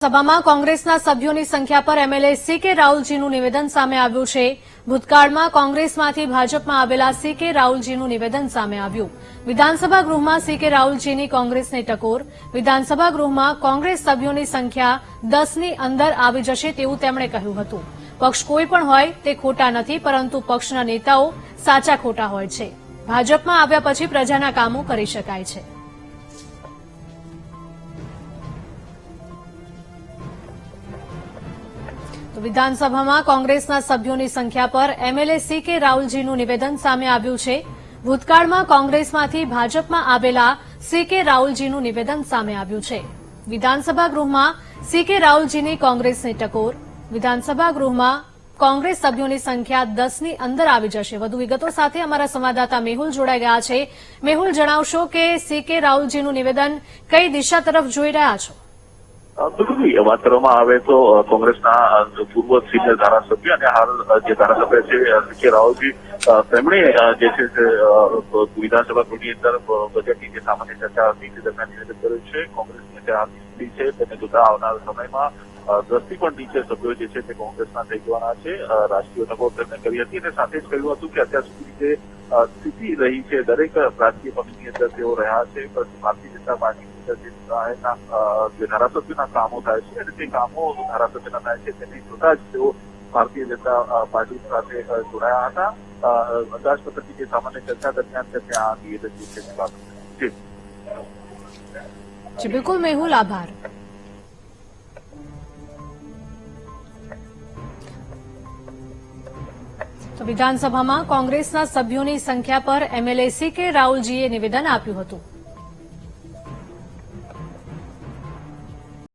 સભામાં કોંગ્રેસના સભ્યોની સંખ્યા પર એમએલએ સીકે રાહુલજીનું નિવેદન સામે આવ્યું છે. ભૂતકાળમાં કોંગ્રેસમાંથી ભાજપમાં આવેલા સીકે રાહુલજીનું નિવેદન સામે આવ્યું. વિધાનસભા ગૃહમાં સીકે રાહુલજીની કોંગ્રેસને ટકોર. વિધાનસભા ગૃહમાં કોંગ્રેસ સભ્યોની સંખ્યા 10ની અંદર આવી જશે તેવું તેમણે કહ્યું હતું. પક્ષ કોઈ પણ હોય તે ખોટા નથી, પરંતુ પક્ષના નેતાઓ સાચા ખોટા હોય છે. ભાજપમાં આવ્યા પછી પ્રજાના કામો કરી શકાય છે. વિધાનસભામાં કોંગ્રેસના સભ્યોની સંખ્યા પર એમએલએ સીકે રાહુલજીનું નિવેદન સામે આવ્યું છે. ભૂતકાળમાં કોંગ્રેસમાંથી ભાજપમાં આવેલા સીકે રાહુલજીનું નિવેદન સામે આવ્યું છે. વિધાનસભા ગૃહમાં સીકે રાહુલજીની કોંગ્રેસને ટકોર. વિધાનસભા ગૃહમાં કોંગ્રેસ સભ્યોની સંખ્યા 10ની અંદર આવી જશે. વધુ વિગતો સાથે અમારા સંવાદદાતા મેહુલ જોડાઈ ગયા છે. મેહુલ, જણાવશો કે સીકે રાહુલજીનું નિવેદન કઈ દિશા તરફ જોઈ રહ્યા છો? બિલકુલ વાત કરવામાં આવે તો કોંગ્રેસના પૂર્વ સિનિયર ધારાસભ્ય અને હાલ જે ધારાસભ્ય છે સીકે રાહુલજી, તેમણે જે છે તે વિધાનસભા ગૃહની અંદર બજેટની જે સામાન્ય ચર્ચા હતી તે દરમિયાન નિવેદન કર્યું છે. કોંગ્રેસની જે હાલની સ્થિતિ છે તેને જોતા આવનાર સમયમાં 10થી પણ નીચે સભ્યો જે છે તે કોંગ્રેસના થઈ જવાના છે. રાજકીય ટકોર તેમણે કરી હતી અને સાથે જ કહ્યું હતું કે અત્યાર સુધી જે સ્થિતિ રહી છે દરેક રાજકીય પક્ષની અંદર તેઓ રહ્યા છે, પરંતુ ભારતીય જનતા પાર્ટીની અંદર જે ધારાસભ્યોના કામો થાય છે અને તે કામો ધારાસભ્યના થાય છે તેને જોતા જ તેઓ ભારતીય જનતા પાર્ટી સાથે જોડાયા હતા. અંદાજપત્રની જે સામાન્ય ચર્ચા દરમિયાન તેમને આ નિવેદન જે છે તે વાત કરી. જી બિલકુલ મેહુલ, આભાર. તો વિધાનસભામાં કોંગ્રેસના સભ્યોની સંખ્યા પર એમએલએ સીકે રાહુલજીએ નિવેદન આપ્યું હતું.